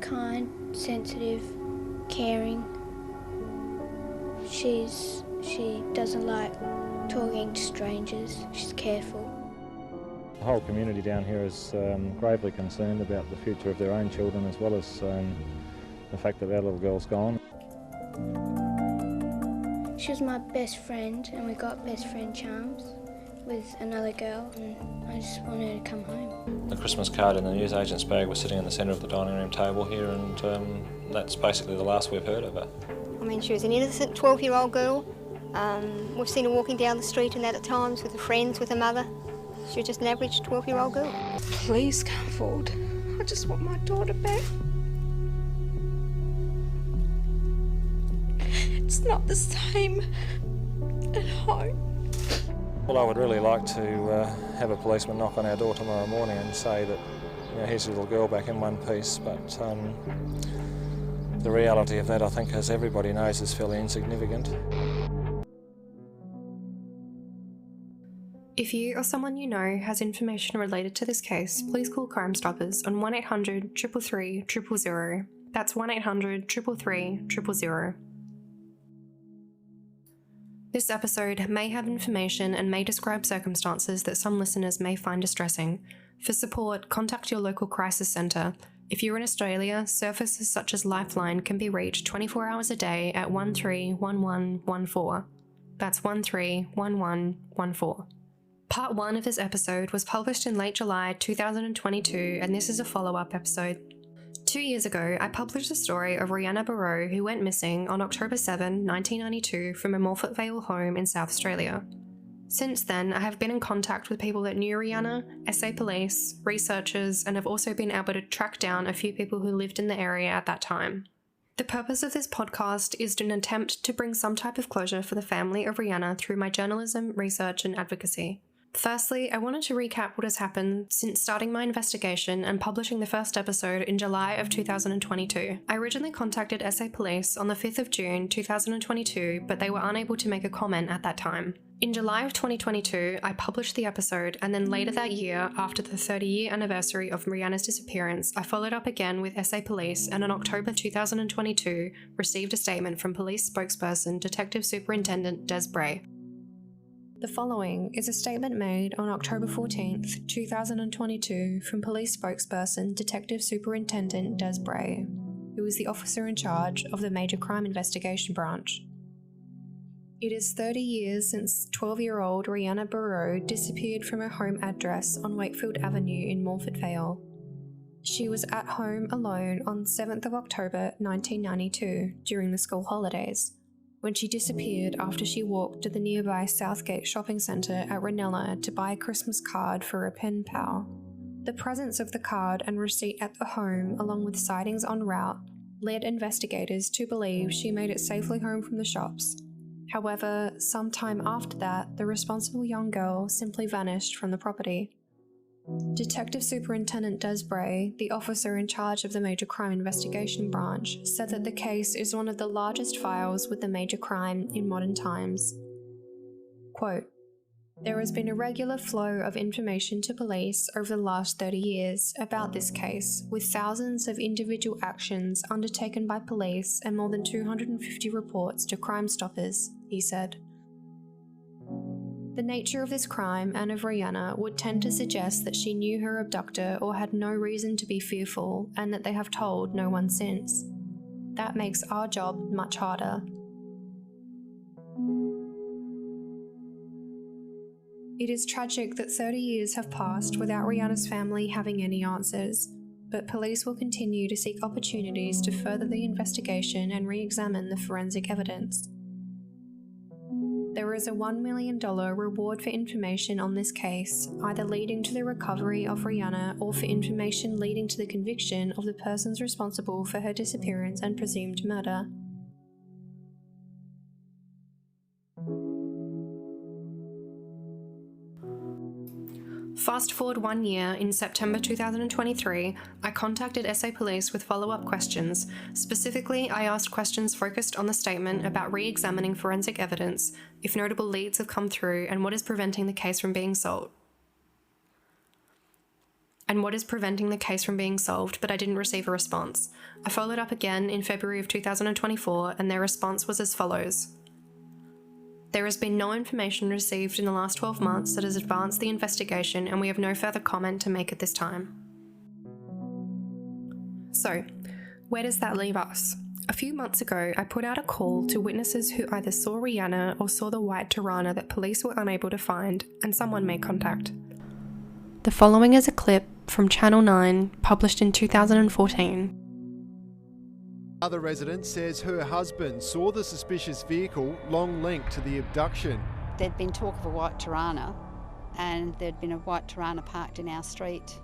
kind, sensitive, caring. She doesn't like talking to strangers. She's careful. The whole community down here is gravely concerned about the future of their own children, as well as the fact that our little girl's gone. She was my best friend, and we got best friend charms with another girl, and I just wanted her to come home. The Christmas card in the newsagent's bag was sitting in the centre of the dining room table here, and that's basically the last we've heard of her. I mean, she was an innocent 12-year-old girl. We've seen her walking down the street and that at times with her friends, with her mother. She was just an average 12-year-old girl. Please come forward. I just want my daughter back. It's not the same at home. Well, I would really like to have a policeman knock on our door tomorrow morning and say that, you know, here's your little girl back in one piece, but the reality of that, I think, as everybody knows, is fairly insignificant. If you or someone you know has information related to this case, please call Crimestoppers on 1800 333 000. That's 1800 333 000. This episode may have information and may describe circumstances that some listeners may find distressing. For support, contact your local crisis centre. If you're in Australia, services such as Lifeline can be reached 24 hours a day at 131114. That's 131114. Part 1 of this episode was published in late July 2022, and this is a follow-up episode. 2 years ago, I published the story of Rhianna Barreau, who went missing on October 7, 1992 from a Morphett Vale home in South Australia. Since then, I have been in contact with people that knew Rhianna, SA police, researchers, and have also been able to track down a few people who lived in the area at that time. The purpose of this podcast is an attempt to bring some type of closure for the family of Rhianna through my journalism, research, and advocacy. Firstly, I wanted to recap what has happened since starting my investigation and publishing the first episode in July of 2022. I originally contacted SA Police on the 5th of June 2022, but they were unable to make a comment at that time. In July of 2022, I published the episode, and then later that year, after the 30-year anniversary of Rhianna's disappearance, I followed up again with SA Police, and in October 2022, received a statement from police spokesperson Detective Superintendent Des Bray. The following is a statement made on October 14th, 2022 from police spokesperson Detective Superintendent Des Bray, who is the officer in charge of the Major Crime Investigation Branch. It is 30 years since 12-year-old Rhianna Barreau disappeared from her home address on Wakefield Avenue in Morphett Vale. She was at home alone on 7th of October 1992 during the school holidays, when she disappeared after she walked to the nearby Southgate shopping centre at Rhianna to buy a Christmas card for a pen pal. The presence of the card and receipt at the home, along with sightings en route, led investigators to believe she made it safely home from the shops. However, sometime after that, the responsible young girl simply vanished from the property. Detective Superintendent Des Bray, the officer in charge of the Major Crime Investigation Branch, said that the case is one of the largest files with the major crime in modern times. Quote, "There has been a regular flow of information to police over the last 30 years about this case, with thousands of individual actions undertaken by police and more than 250 reports to Crimestoppers," he said. The nature of this crime and of Rhianna would tend to suggest that she knew her abductor or had no reason to be fearful, and that they have told no one since. That makes our job much harder. It is tragic that 30 years have passed without Rhianna's family having any answers, but police will continue to seek opportunities to further the investigation and re-examine the forensic evidence. There is a $1 million reward for information on this case, either leading to the recovery of Rhianna or for information leading to the conviction of the persons responsible for her disappearance and presumed murder. Fast forward 1 year, in September 2023, I contacted SA Police with follow-up questions. Specifically, I asked questions focused on the statement about re-examining forensic evidence, if notable leads have come through, and what is preventing the case from being solved. and what is preventing the case from being solved, but I didn't receive a response. I followed up again in February of 2024, and their response was as follows. There has been no information received in the last 12 months that has advanced the investigation, and we have no further comment to make at this time. So, where does that leave us? A few months ago, I put out a call to witnesses who either saw Rhianna or saw the white Tirana that police were unable to find, and someone made contact. The following is a clip from Channel 9, published in 2014. Another resident says her husband saw the suspicious vehicle long linked to the abduction. There'd been talk of a white Tirana, and there'd been a white Tirana parked in our street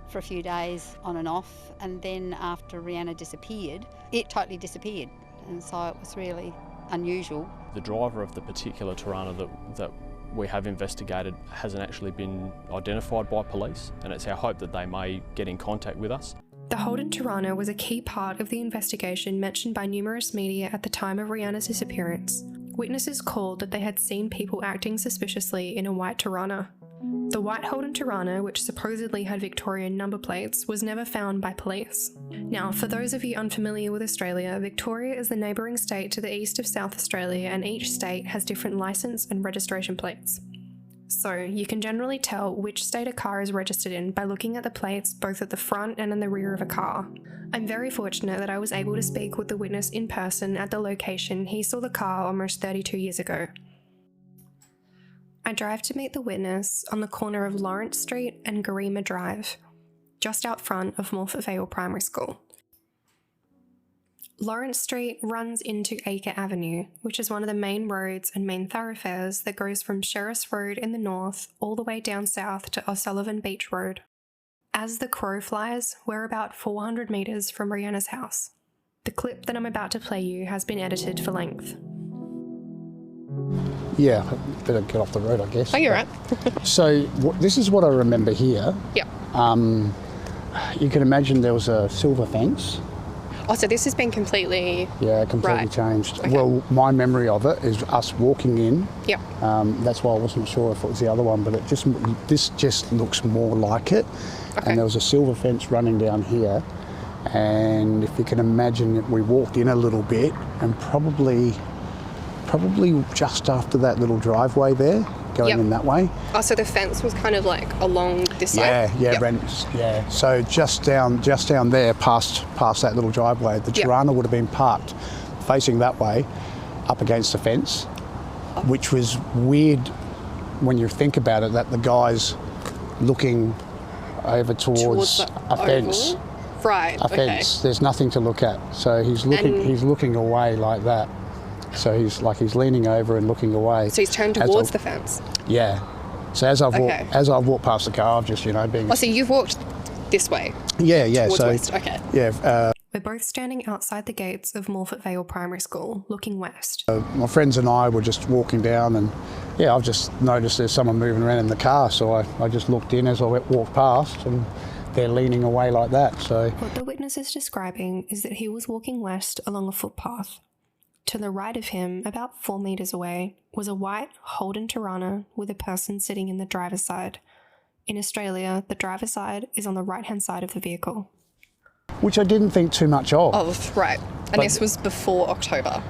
for a few days on and off, and then after Rhianna disappeared, it totally disappeared, and so it was really unusual. The driver of the particular Tirana that we have investigated hasn't actually been identified by police, and it's our hope that they may get in contact with us. The Holden Tirana was a key part of the investigation mentioned by numerous media at the time of Rhianna's disappearance. Witnesses called that they had seen people acting suspiciously in a white Tirana. The white Holden Tirana, which supposedly had Victorian number plates, was never found by police. Now, for those of you unfamiliar with Australia, Victoria is the neighbouring state to the east of South Australia, and each state has different licence and registration plates. So, you can generally tell which state a car is registered in by looking at the plates both at the front and in the rear of a car. I'm very fortunate that I was able to speak with the witness in person at the location he saw the car almost 32 years ago. I drive to meet the witness on the corner of Lawrence Street and Garima Drive, just out front of Morphett Vale Primary School. Lawrence Street runs into Acre Avenue, which is one of the main roads and main thoroughfares that goes from Sheriff's Road in the north all the way down south to O'Sullivan Beach Road. As the crow flies, we're about 400 metres from Rhianna's house. The clip that I'm about to play you has been edited for length. Yeah, better get off the road, I guess. Oh, you're right. So this is what I remember here. Yep. You can imagine there was a silver fence. Oh, so this has been completely... Yeah, completely right. changed. Okay. Well, my memory of it is us walking in. Yep. That's why I wasn't sure if it was the other one, but this just looks more like it. Okay. And there was a silver fence running down here. And if you can imagine, we walked in a little bit, and probably just after that little driveway there, going in that way. Oh, so the fence was kind of like along this side? Yeah. So just down there, past that little driveway, the Tirana would have been parked facing that way, up against the fence, which was weird when you think about it, that the guy's looking over towards a fence. Right. A fence. There's nothing to look at. So he's looking away like that. So he's leaning over and looking away. So he's turned towards the fence? Yeah. So as I've walked past the car, I've just, being... Oh, so you've walked this way? Yeah. Towards so, west, okay. Yeah. We're both standing outside the gates of Morphett Vale Primary School, looking west. My friends and I were just walking down, and I've just noticed there's someone moving around in the car, so I just looked in as I walked past, and they're leaning away like that, so... What the witness is describing is that he was walking west along a footpath. To the right of him, about 4 metres away, was a white Holden Tirana with a person sitting in the driver's side. In Australia, the driver's side is on the right-hand side of the vehicle. Which I didn't think too much of. Oh, right. And this was before October?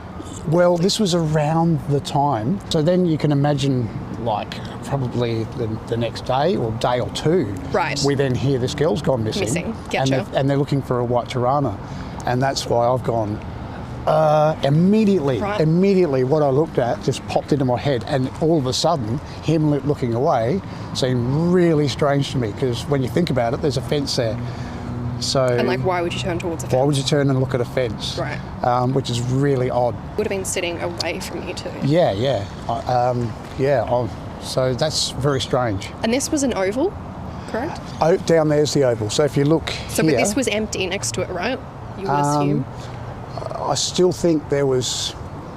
Well, this was around the time. So then you can imagine, probably the next day or day or two. Right. We then hear this girl's gone missing. Gotcha. And they're looking for a white Tirana. And that's why I've gone... Immediately what I looked at just popped into my head, and all of a sudden him looking away seemed really strange to me, because when you think about it, there's a fence there. So and why would you turn towards a fence? Why would you turn and look at a fence? Right. Which is really odd. Would have been sitting away from you too. Yeah. So that's very strange. And this was an oval, correct? Oh, down there's the oval. So if you look here, but this was empty next to it, right? You would assume. I still think there was,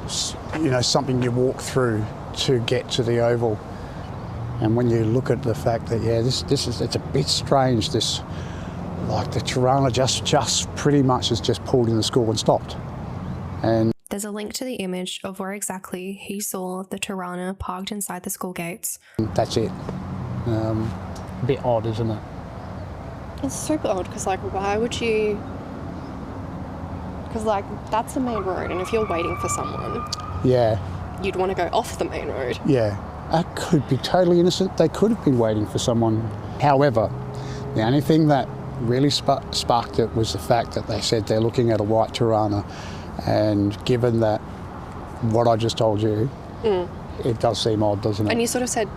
something you walk through to get to the oval. And when you look at the fact that, it's a bit strange, the Tirana just pretty much has just pulled in the school and stopped. And there's a link to the image of where exactly he saw the Tirana parked inside the school gates. That's it. a bit odd, isn't it? It's super odd because, like, why would you... Because, like, that's the main road, and if you're waiting for someone... Yeah. You'd want to go off the main road. Yeah. That could be totally innocent. They could have been waiting for someone. However, the only thing that really sparked it was the fact that they said they're looking at a white Tirana, and given that what I just told you, it does seem odd, doesn't it? And you sort of said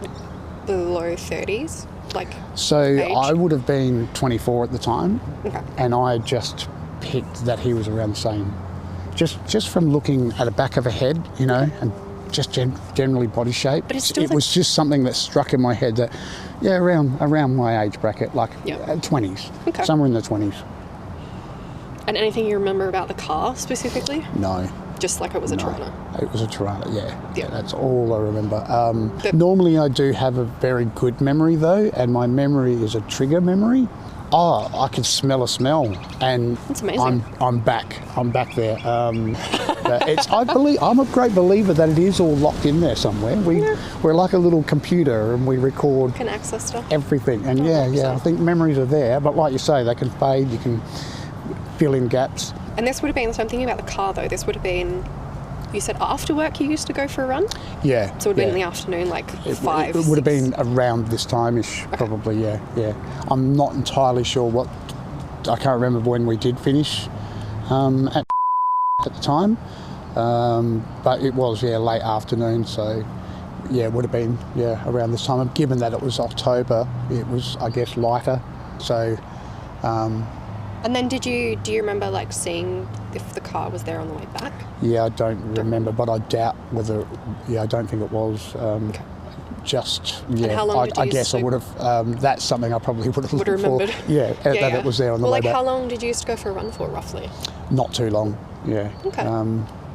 below 30s, like So age? I would have been 24 at the time, Okay. and I just picked that he was around the same. Just from looking at the back of a head, you know, and just generally body shape. But it's still it was just something that struck in my head that, yeah, around my age bracket, like 20s, Okay. somewhere in the 20s. And anything you remember about the car specifically? No. Just like it was a Tirana? It was a Tirana, yeah. Yeah. That's all I remember. Normally I do have a very good memory though, and my memory is a trigger memory. Oh, I can smell a smell, and That's amazing. I'm back there. I'm a great believer that it is all locked in there somewhere. We're like a little computer, and we record. You can access stuff. Everything, and I think memories are there. But like you say, they can fade. You can fill in gaps. And this would have been, so I'm thinking about the car though, this would have been, you said after work you used to go for a run? Yeah. So it would have been in the afternoon, like 5, It would have been around this time-ish, probably, yeah. I'm not entirely sure I can't remember when we did finish at the time, but it was, late afternoon, so, it would have been, around this time. And given that it was October, it was, I guess, lighter, so... And then do you remember like seeing if the car was there on the way back? Yeah, I don't remember, but I doubt whether. I don't think it was. Just And how long did you I guess I would have. That's something I probably would have looked remembered. for. That it was there on the way back. Like how long did you used to go for a run for roughly? Not too long. Yeah. Okay.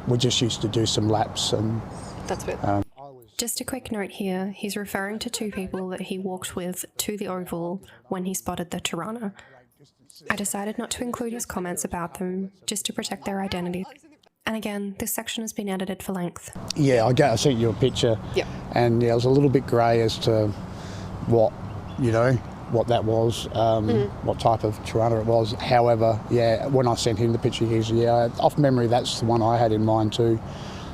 We just used to do some laps and. That's it. Just a quick note here, he's referring to 2 people that he walked with to the Oval when he spotted the Tirana. I decided not to include his comments about them, just to protect their identity. And again, this section has been edited for length. Yeah, I sent you a picture. Yeah. And I was a little bit grey as to what that was, what type of Tirana it was. However, when I sent him the picture, he's, off memory, that's the one I had in mind too.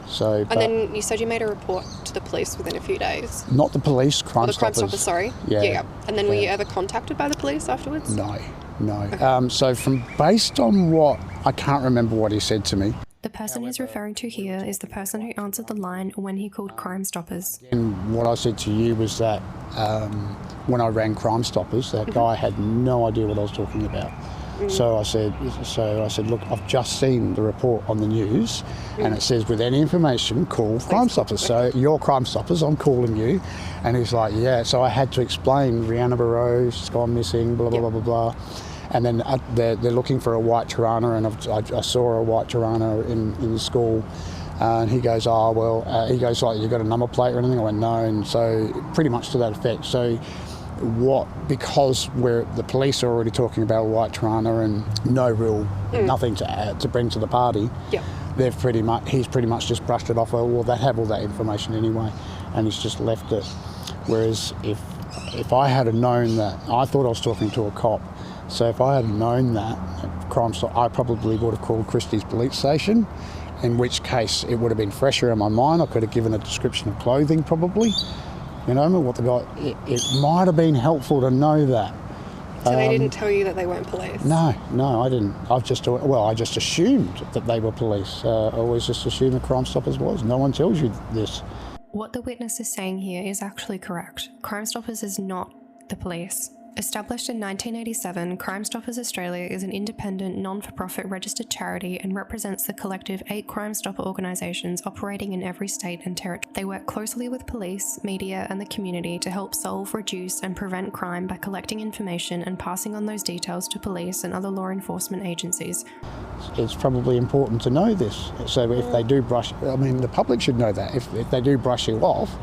So. And then you said you made a report to the police within a few days. Not the police, Crimestoppers. The Crimestoppers, sorry. Yeah. And then were you ever contacted by the police afterwards? No. Okay. So based on what, I can't remember what he said to me. The person he's referring to here is the person who answered the line when he called Crimestoppers. And what I said to you was that when I rang Crimestoppers, that guy had no idea what I was talking about. So I said, look, I've just seen the report on the news, and it says, with any information, call Crimestoppers. So you're Crimestoppers, I'm calling you. And he's like, yeah. So I had to explain, Rhianna Barreau, she's gone missing, blah, blah, blah, blah, blah. And then they're looking for a white Tirana, and I saw a white Tirana in the school. And he goes, he goes, like, you got a number plate or anything? I went, no. And so pretty much to that effect. So because the police are already talking about a white Tirana and no real, nothing to add, to bring to the party, he's pretty much just brushed it off. Well, they have all that information anyway, and he's just left it. Whereas if I had known that, I thought I was talking to a cop, so if I had known that, I probably would have called Christie's police station, in which case it would have been fresher in my mind. I could have given a description of clothing probably. What the guy, it might have been helpful to know that. So they didn't tell you that they weren't police? No, I didn't. I just assumed that they were police. I always just assumed the Crimestoppers was. No one tells you this. What the witness is saying here is actually correct. Crimestoppers is not the police. Established in 1987, Crimestoppers Australia is an independent, non-for-profit registered charity and represents the collective 8 Crime Stopper organisations operating in every state and territory. They work closely with police, media and the community to help solve, reduce and prevent crime by collecting information and passing on those details to police and other law enforcement agencies. It's probably important to know this. So if they do the public should know that. If they do brush you off,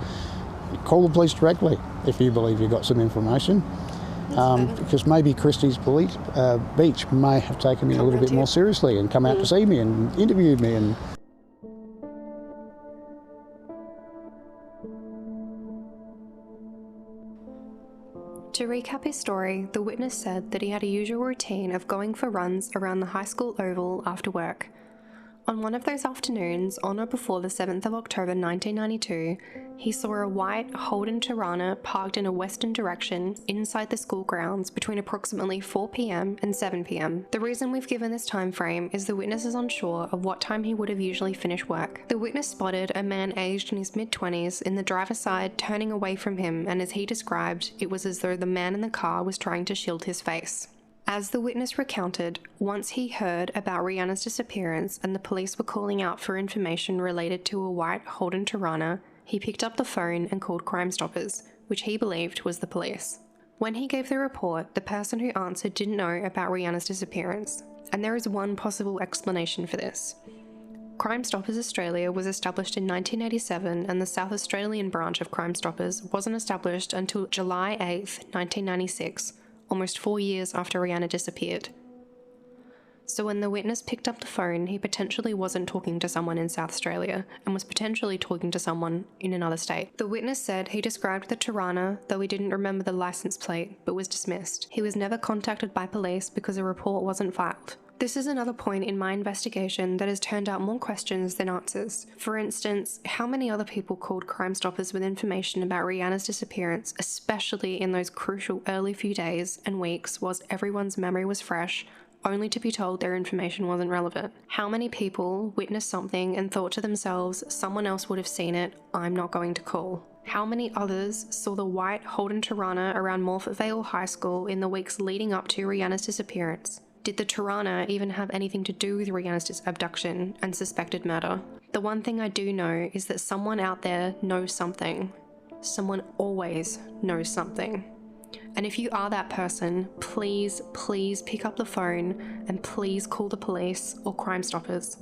call the police directly if you believe you've got some information. Because maybe Christie's Beach may have taken me a little bit more seriously and come out to see me and interviewed me. And To recap his story, the witness said that he had a usual routine of going for runs around the high school oval after work. On one of those afternoons, on or before the 7th of October 1992, he saw a white Holden Tirana parked in a western direction inside the school grounds between approximately 4 p.m. and 7 p.m. The reason we've given this time frame is the witness is unsure of what time he would have usually finished work. The witness spotted a man aged in his mid-20s in the driver's side turning away from him, and as he described, it was as though the man in the car was trying to shield his face. As the witness recounted, once he heard about Rhianna's disappearance and the police were calling out for information related to a white Holden Tirana, he picked up the phone and called Crimestoppers, which he believed was the police. When he gave the report, the person who answered didn't know about Rhianna's disappearance, and there is one possible explanation for this. Crimestoppers Australia was established in 1987, and the South Australian branch of Crimestoppers wasn't established until July 8, 1996, almost 4 years after Rhianna disappeared. So when the witness picked up the phone, he potentially wasn't talking to someone in South Australia and was potentially talking to someone in another state. The witness said he described the Tirana, though he didn't remember the license plate, but was dismissed. He was never contacted by police because a report wasn't filed. This is another point in my investigation that has turned out more questions than answers. For instance, how many other people called Crimestoppers with information about Rhianna's disappearance, especially in those crucial early few days and weeks whilst everyone's memory was fresh, only to be told their information wasn't relevant? How many people witnessed something and thought to themselves, someone else would have seen it, I'm not going to call? How many others saw the white Holden Tirana around Morphett Vale High School in the weeks leading up to Rhianna's disappearance? Did the Tirana even have anything to do with Rhianna's abduction and suspected murder? The one thing I do know is that someone out there knows something. Someone always knows something. And if you are that person, please, please pick up the phone and please call the police or Crimestoppers.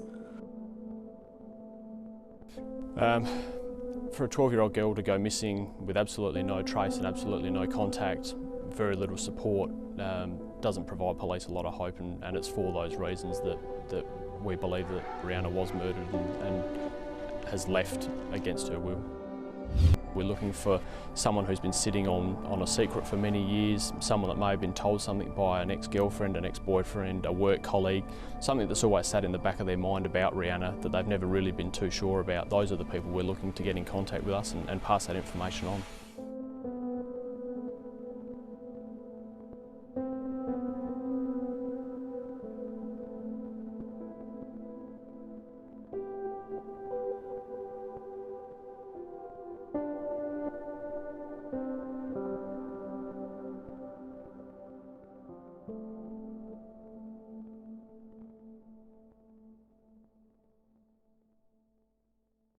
For a 12-year-old girl to go missing with absolutely no trace and absolutely no contact, very little support, doesn't provide police a lot of hope, and it's for those reasons that we believe that Rhianna was murdered and has left against her will. We're looking for someone who's been sitting on a secret for many years, someone that may have been told something by an ex-girlfriend, an ex-boyfriend, a work colleague, something that's always sat in the back of their mind about Rhianna that they've never really been too sure about. Those are the people we're looking to get in contact with us and pass that information on.